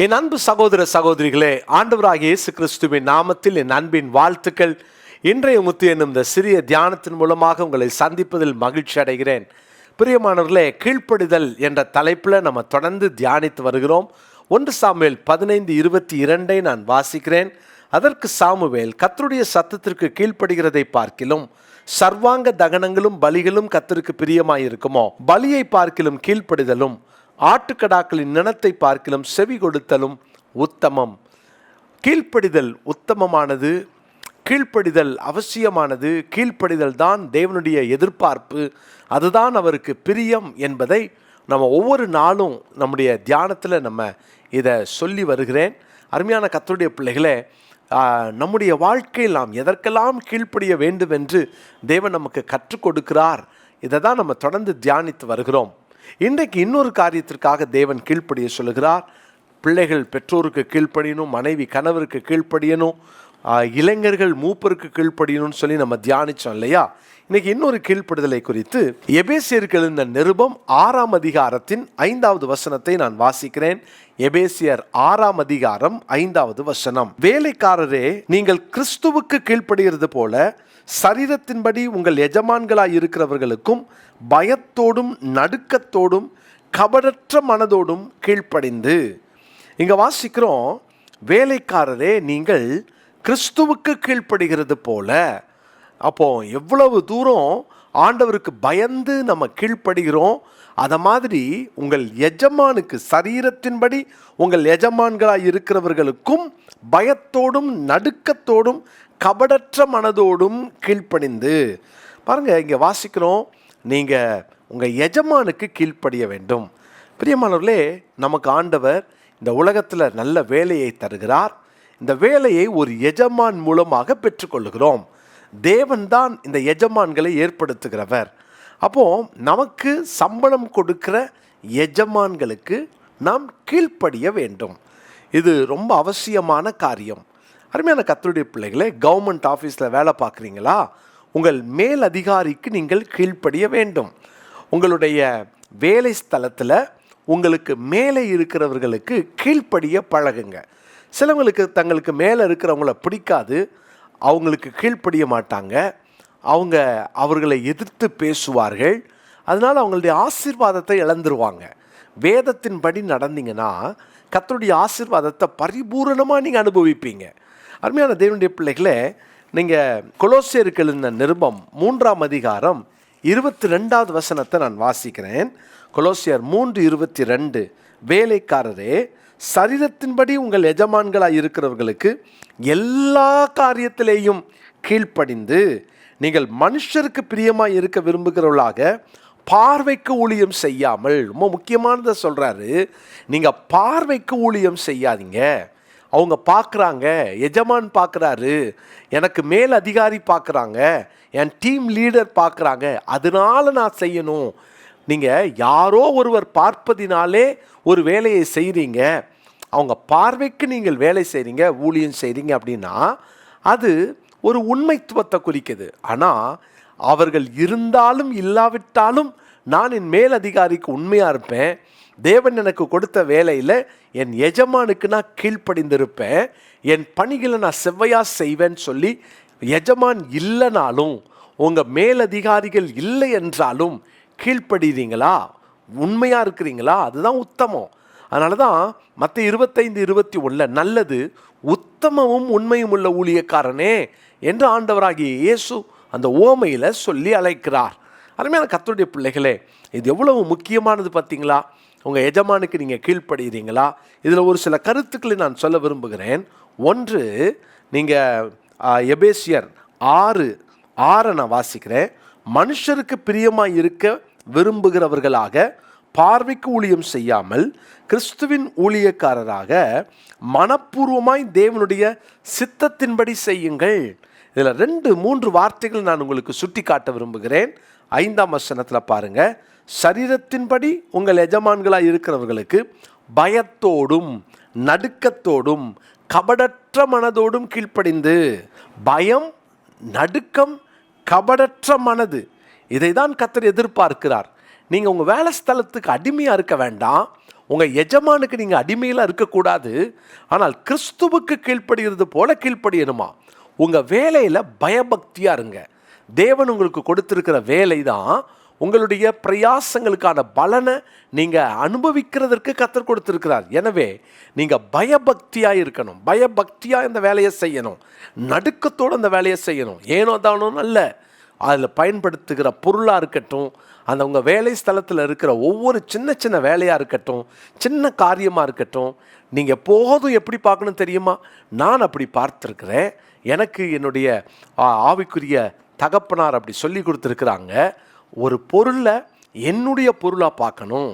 என் அன்பு சகோதர சகோதரிகளே, ஆண்டவராகிய இயேசு கிறிஸ்துவின் நாமத்தில் என் அன்பின் வாழ்த்துக்கள். இன்றைய முத்து என்னும் இந்த சிறிய தியானத்தின் மூலமாக உங்களை சந்திப்பதில் மகிழ்ச்சி அடைகிறேன். பிரியமானவர்களே, கீழ்ப்படிதல் என்ற தலைப்பில் நம்ம தொடர்ந்து தியானித்து வருகிறோம். 1 சாமுவேல் 15:22 நான் வாசிக்கிறேன். அதற்கு சாமுவேல், கர்த்தருடைய சத்தத்திற்கு கீழ்ப்படுகிறதை பார்க்கிலும் சர்வாங்க தகனங்களும் பலிகளும் கர்த்தருக்கு பிரியமாயிருக்குமோ? பலியை பார்க்கிலும் கீழ்ப்படிதலும் ஆட்டுக்கடாக்களின் நினத்தை பார்க்கிலும் செவி கொடுத்தலும் உத்தமம். கீழ்ப்படிதல் உத்தமமானது, கீழ்ப்படிதல் அவசியமானது, கீழ்ப்படிதல் தான் தேவனுடைய எதிர்பார்ப்பு, அதுதான் அவருக்கு பிரியம் என்பதை நம்ம ஒவ்வொரு நாளும் நம்முடைய தியானத்தில் நம்ம இதை சொல்லி வருகிறேன். அருமையான கர்த்தருடைய பிள்ளைகளே, நம்முடைய வாழ்க்கையில் நாம் எதற்கெல்லாம் கீழ்ப்படிய வேண்டும் என்று தேவன் நமக்கு கற்றுக் கொடுக்கிறார். இதை தான் நம்ம தொடர்ந்து தியானித்து வருகிறோம். இன்றைக்கு இன்னொரு காரியத்திற்காக தேவன் கீழ்ப்படிய சொல்லுகிறார். பிள்ளைகள் பெற்றோருக்கு கீழ்ப்படியணும், மனைவி கணவருக்கு கீழ்ப்படியணும், இளைஞர்கள் மூப்பருக்கு கீழ்ப்படியணும்னு சொல்லி நம்ம தியானித்தோம் இல்லையா? இன்னைக்கு இன்னொரு கீழ்ப்படுதலை குறித்து எபேசியருக்கு எழுதின நிருபம் 6ஆம் அதிகாரத்தின் 5வது வசனத்தை நான் வாசிக்கிறேன். எபேசியர் 6ஆம் அதிகாரம் 5வது வசனம். வேலைக்காரரே, நீங்கள் கிறிஸ்துவுக்கு கீழ்ப்படுகிறது போல சரீரத்தின்படி உங்கள் எஜமான்களாய் இருக்கிறவர்களுக்கும் பயத்தோடும் நடுக்கத்தோடும் கபடற்ற மனதோடும் கீழ்ப்படிந்து. இங்க வாசிக்கிறோம், வேலைக்காரரே நீங்கள் கிறிஸ்துவுக்கு கீழ்ப்படுகிறது போல. அப்போ எவ்வளவு தூரம் ஆண்டவருக்கு பயந்து நம்ம கீழ்ப்படுகிறோம். அதை மாதிரி உங்கள் எஜமானுக்கு, சரீரத்தின்படி உங்கள் எஜமான்களாய் இருக்கிறவர்களுக்கும் பயத்தோடும் நடுக்கத்தோடும் கபடற்ற மனதோடும் கீழ்ப்படிந்து. பாருங்க, இங்கே வாசிக்கிறோம், நீங்கள் உங்கள் எஜமானுக்கு கீழ்ப்படிய வேண்டும். பிரியமானவர்களே, நமக்கு ஆண்டவர் இந்த உலகத்தில் நல்ல வேலையை தருகிறார். இந்த வேலையை ஒரு எஜமான் மூலமாக பெற்றுக்கொள்கிறோம். தேவன்தான் இந்த எஜமான்களை ஏற்படுத்துகிறவர். அப்போது நமக்கு சம்பளம் கொடுக்கிற எஜமான்களுக்கு நாம் கீழ்ப்படிய வேண்டும். இது ரொம்ப அவசியமான காரியம். அருமையான கர்த்தருடைய பிள்ளைகளே, கவர்மெண்ட் ஆஃபீஸில் வேலை பார்க்குறீங்களா? உங்கள் மேல் அதிகாரிக்கு நீங்கள் கீழ்ப்படிய வேண்டும். உங்களுடைய வேலை ஸ்தலத்தில் உங்களுக்கு மேலே இருக்கிறவர்களுக்கு கீழ்ப்படிய பழகுங்க. சிலவங்களுக்கு தங்களுக்கு மேலே இருக்கிறவங்கள பிடிக்காது, அவங்களுக்கு கீழ்ப்படிய மாட்டாங்க, அவர்களை எதிர்த்து பேசுவார்கள். அதனால் அவங்களுடைய ஆசீர்வாதத்தை இழந்துருவாங்க. வேதத்தின்படி நடந்தீங்கன்னா கர்த்தருடைய ஆசீர்வாதத்தை பரிபூரணமாக நீங்கள் அனுபவிப்பீங்க. அருமையான தேவனுடைய பிள்ளைகளே, நீங்கள் கொலோசியருக்கு எழுதின நிருபம் 3ஆம் அதிகாரம் 22வது வசனத்தை நான் வாசிக்கிறேன். கொலோசியர் 3:22. வேலைக்காரரே, சரீரத்தின்படி உங்கள் எஜமான்களாய் இருக்கிறவர்களுக்கு எல்லா காரியத்திலேயும் கீழ்ப்படிந்து நீங்கள் மனுஷருக்கு பிரியமாக இருக்க விரும்புகிறவர்களாக பார்வைக்கு ஊழியம் செய்யாமல். ரொம்ப முக்கியமானதை சொல்கிறாரு, நீங்கள் பார்வைக்கு ஊழியம் செய்யாதீங்க. அவங்க பார்க்குறாங்க, எஜமான் பார்க்குறாரு, எனக்கு மேல் அதிகாரி பார்க்குறாங்க, என் டீம் லீடர் பார்க்குறாங்க, அதனால நான் செய்யணும். நீங்கள் யாரோ ஒருவர் பார்ப்பதினாலே ஒரு வேலையை செய்கிறீங்க, அவங்க பார்வைக்கு நீங்கள் வேலை செய்கிறீங்க, ஊழியம் செய்கிறீங்க அப்படின்னா அது ஒரு உண்மைத்துவத்தை குறிக்குது. ஆனால் அவர்கள் இருந்தாலும் இல்லாவிட்டாலும் நான் என் மேல் அதிகாரிக்கு உண்மையாக இருப்பேன், தேவன் எனக்கு கொடுத்த வேலையில் என் எஜமானுக்கு நான் கீழ்ப்படிந்திருப்பேன், என் பணிகளை நான் செவ்வையாக செய்வேன்னு சொல்லி எஜமான் இல்லைனாலும், உங்கள் மேலதிகாரிகள் இல்லை என்றாலும் கீழ்ப்படுறீங்களா, உண்மையாக இருக்கிறீங்களா? அதுதான் உத்தமம். அதனால தான் மத்தேயு 25:21 நல்லது உத்தமமும் உண்மையும் உள்ள ஊழியக்காரனே என்று ஆண்டவராகிய இயேசு அந்த உவமையில் சொல்லி அழைக்கிறார். அருமையான கர்த்தருடைய பிள்ளைகளே, இது எவ்வளவு முக்கியமானது பார்த்தீங்களா? உங்கள் எஜமானுக்கு நீங்கள் கீழ்ப்படுகிறீங்களா? இதில் ஒரு சில கருத்துக்களை நான் சொல்ல விரும்புகிறேன். ஒன்று, நீங்கள் எபேசியர் 6:6 நான் வாசிக்கிறேன். மனுஷருக்கு பிரியமாக இருக்க விரும்புகிறவர்களாக பார்வைக்கு ஊழியம் செய்யாமல் கிறிஸ்துவின் ஊழியக்காரராக மனப்பூர்வமாய் தேவனுடைய சித்தத்தின்படி செய்யுங்கள். இதில் 2-3 வார்த்தைகள் நான் உங்களுக்கு சுட்டி காட்ட விரும்புகிறேன். 5ஆம் வசனத்தில் பாருங்க, சரீரத்தின்படி உங்கள் எஜமான்களாக இருக்கிறவர்களுக்கு பயத்தோடும் நடுக்கத்தோடும் கபடற்ற மனதோடும் கீழ்ப்படிந்து. பயம், நடுக்கம், கபடற்ற மனது, இதை தான் கர்த்தர் எதிர்பார்க்கிறார். நீங்கள் உங்கள் வேலை ஸ்தலத்துக்கு அடிமையாக இருக்க வேண்டாம், உங்கள் எஜமானுக்கு நீங்கள் அடிமையிலாம் இருக்கக்கூடாது, ஆனால் கிறிஸ்துவுக்கு கீழ்ப்படுகிறது போல கீழ்ப்படியணுமா. உங்கள் வேலையில் பயபக்தியாக இருங்க. தேவன் உங்களுக்கு கொடுத்துருக்கிற வேலை தான் உங்களுடைய பிரயாசங்களுக்கான பலனை நீங்கள் அனுபவிக்கிறதற்கு கர்த்தர் கொடுத்துருக்கிறார். எனவே நீங்கள் பயபக்தியாக இருக்கணும். பயபக்தியாக இந்த வேலையை செய்யணும். நடுக்கத்தோடு அந்த வேலையை செய்யணும். ஏனோ தானோ அல்ல. அதில் பயன்படுத்துகிற பொருளாக இருக்கட்டும், அந்த உங்கள் வேலை ஸ்தலத்தில் இருக்கிற ஒவ்வொரு சின்ன சின்ன வேலையாக இருக்கட்டும், சின்ன காரியமாக இருக்கட்டும், நீங்கள் எப்போதும் எப்படி பார்க்கணும் தெரியுமா? நான் அப்படி பார்த்துருக்கிறேன். எனக்கு என்னுடைய ஆவிக்குரிய தகப்பனார் அப்படி சொல்லி கொடுத்துருக்குறாங்க. ஒரு பொருளை என்னுடைய பொருளாக பார்க்கணும்.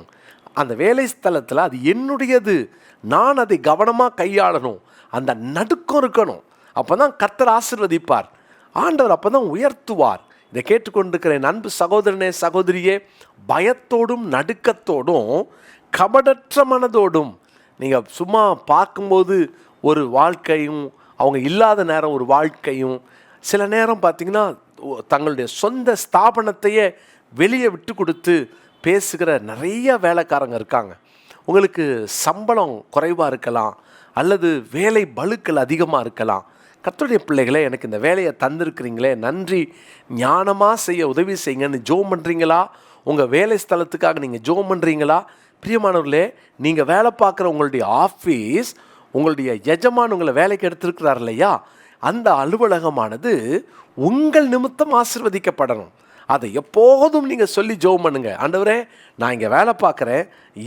அந்த வேலை ஸ்தலத்தில் அது என்னுடையது, நான் அதை கவனமாக கையாளணும். அந்த நடுக்கம் இருக்கணும். அப்போ தான் கர்த்தர் ஆசீர்வதிப்பார். ஆண்டவர் அப்போ தான் உயர்த்துவார். இதை கேட்டுக்கொண்டிருக்கிற என் அன்பு சகோதரனே சகோதரியே, பயத்தோடும் நடுக்கத்தோடும் கபடற்ற மனதோடும் நீங்கள் சும்மா பார்க்கும்போது ஒரு வாழ்க்கையும், அவங்க இல்லாத நேரம் ஒரு வாழ்க்கையும், சில நேரம் பார்த்திங்கன்னா தங்களுடைய சொந்த ஸ்தாபனத்தையே வெளியே விட்டு கொடுத்து பேசுகிற நிறைய வேலைக்காரங்க இருக்காங்க. உங்களுக்கு சம்பளம் குறைவாக இருக்கலாம், அல்லது வேலை பளுக்கள் அதிகமாக இருக்கலாம். கர்த்தருடைய பிள்ளைகளே, எனக்கு இந்த வேலையை தந்திருக்கிறீங்களே, நன்றி, ஞானமாக செய்ய உதவி செய்யுங்கன்னு ஜோம் பண்ணுறீங்களா? உங்கள் வேலை ஸ்தலத்துக்காக நீங்கள் ஜோம் பண்ணுறீங்களா? பிரியமானவர்களே, நீங்கள் வேலை பார்க்குற உங்களுடைய ஆஃபீஸ், உங்களுடைய எஜமான் உங்களை வேலைக்கு எடுத்திருக்கிறார் இல்லையா, அந்த அலுவலகமானது உங்கள் நிமித்தம் ஆசீர்வதிக்கப்படணும். அதை எப்போதும் நீங்கள் சொல்லி ஜெபம் பண்ணுங்க. ஆண்டவரே, நான் இங்கே வேலை பார்க்குறேன்,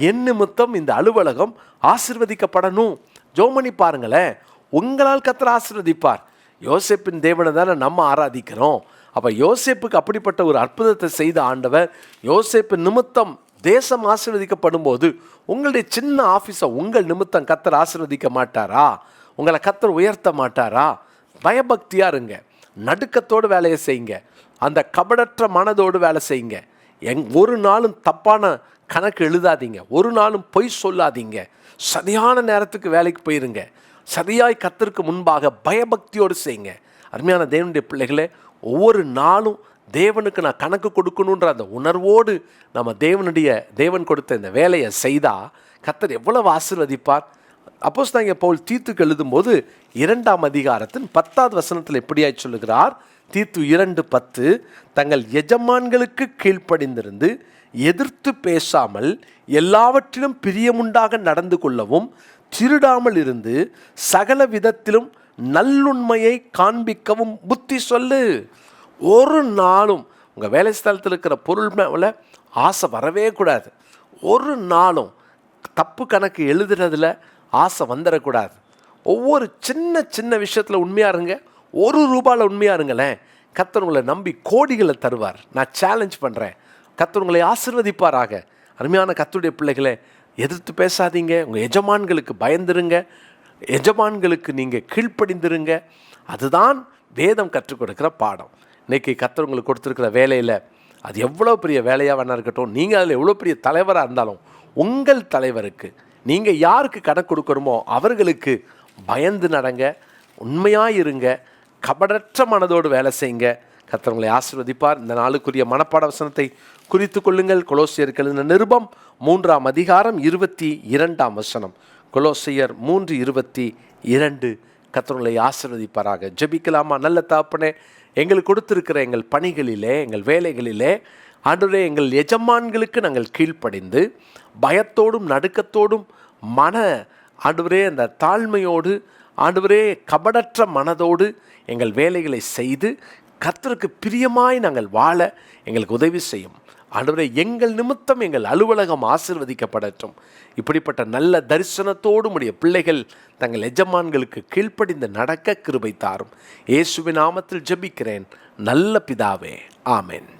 என் நிமித்தம் இந்த அலுவலகம் ஆசீர்வதிக்கப்படணும். ஜெபம் பண்ணி பாருங்களேன், உங்களால் கர்த்தர் ஆசீர்வதிப்பார். யோசேப்பின் தேவனை தானே நம்ம ஆராதிக்கிறோம். அப்போ யோசேப்புக்கு அப்படிப்பட்ட ஒரு அற்புதத்தை செய்த ஆண்டவர், யோசேப்பின் நிமித்தம் தேசம் ஆசீர்வதிக்கப்படும் போது உங்களுடைய சின்ன ஆஃபீஸை உங்கள் நிமித்தம் கர்த்தர் ஆசீர்வதிக்க மாட்டாரா? உங்களை கர்த்தர் உயர்த்த மாட்டாரா? பயபக்தியாக இருங்க. நடுக்கத்தோடு வேலையை செய்யுங்க. அந்த கபடற்ற மனதோடு வேலை செய்யுங்க. ஒரு நாளும் தப்பான கணக்கு எழுதாதீங்க. ஒரு நாளும் பொய் சொல்லாதீங்க. சரியான நேரத்துக்கு வேலைக்கு போயிருங்க. சரியாய் கர்த்தருக்கு முன்பாக பயபக்தியோடு செய்யுங்க. அருமையான தேவனுடைய பிள்ளைகளே, ஒவ்வொரு நாளும் தேவனுக்கு நான் கணக்கு கொடுக்கணுன்ற அந்த உணர்வோடு நம்ம தேவன் கொடுத்த இந்த வேலையை செய்தால் கர்த்தர் எவ்வளவு ஆசீர்வதிப்பார். அப்போஸ்தலனாகிய பவுல் தீத்துக்கு எழுதும்போது 2ஆம் அதிகாரத்தின் 10வது வசனத்தில் எப்படியாய் சொல்லுகிறார்? தீத்து 2:10, தங்கள் எஜமான்களுக்கு கீழ்ப்படிந்திருந்து எதிர்த்து பேசாமல் எல்லாவற்றிலும் பிரியமுண்டாக நடந்து கொள்ளவும் திருடாமல் இருந்து சகல விதத்திலும் நல்லுண்மையை காண்பிக்கவும் புத்தி சொல்லு. ஒரு நாளும் உங்கள் வேலை ஸ்தலத்தில் இருக்கிற பொருள் மேலே ஆசை வரவே கூடாது. ஒரு நாளும் தப்பு கணக்கு எழுதுறதுல ஆசை வந்துடக்கூடாது. ஒவ்வொரு சின்ன சின்ன விஷயத்தில் உண்மையாக இருங்க. ₹1 உண்மையாக இருங்களேன், கர்த்தர் உங்களை நம்பி கோடிகளை தருவார். நான் சேலஞ்ச் பண்ணுறேன், கர்த்தர் உங்களை ஆசீர்வதிப்பாராக. அருமையான கர்த்தருடைய பிள்ளைகளே, எதிர்த்து பேசாதீங்க. உங்கள் எஜமான்களுக்கு பயந்துருங்க. எஜமான்களுக்கு நீங்கள் கீழ்ப்படிந்துருங்க. அதுதான் வேதம் கற்றுக் கொடுக்குற பாடம். இன்றைக்கி கர்த்தர் உங்களுக்கு கொடுத்துருக்கிற வேலையில் அது எவ்வளோ பெரிய வேலையாக வேணா இருக்கட்டும், நீங்கள் அதில் எவ்வளோ பெரிய தலைவராக இருந்தாலும் உங்கள் தலைவருக்கு நீங்கள் யாருக்கு கணக்கு கொடுக்கணுமோ அவர்களுக்கு பயந்து நடங்க, உண்மையாக இருங்க, கபடற்ற மனதோடு வேலை செய்யுங்க. கர்த்தர் உங்களை ஆசீர்வதிப்பார். இந்த நாளுக்குரிய மனப்பாட வசனத்தை குறித்து கொள்ளுங்கள். கொலோசியருக்கு எழுதின நிருபம் 3ஆம் அதிகாரம் 22ஆம் வசனம். கொலோசியர் 3:22. கர்த்தர் உங்களை ஆசீர்வதிப்பாராக. ஜெபிக்கலாமா? நல்ல தகப்பனே, எங்களுக்கு கொடுத்திருக்கிற எங்கள் பணிகளிலே, எங்கள் வேலைகளிலே ஆண்டவரே, எங்கள் எஜமான்களுக்கு நாங்கள் கீழ்ப்படிந்து பயத்தோடும் நடுக்கத்தோடும் ஆண்டவரே அந்த தாழ்மையோடு ஆண்டவரே கபடற்ற மனதோடு எங்கள் வேலைகளை செய்து கர்த்தருக்கு பிரியமாய் நாங்கள் வாழ எங்களுக்கு உதவி செய்யும். ஆண்டவரே, எங்கள் நிமித்தம் எங்கள் அலுவலகம் ஆசீர்வதிக்கப்படட்டும். இப்படிப்பட்ட நல்ல தரிசனத்தோடு உடைய பிள்ளைகள் தங்கள் எஜமான்களுக்கு கீழ்ப்படிந்து நடக்க கிருபை தாரும். இயேசுவின் நாமத்தில் ஜெபிக்கிறேன் நல்ல பிதாவே, ஆமென்.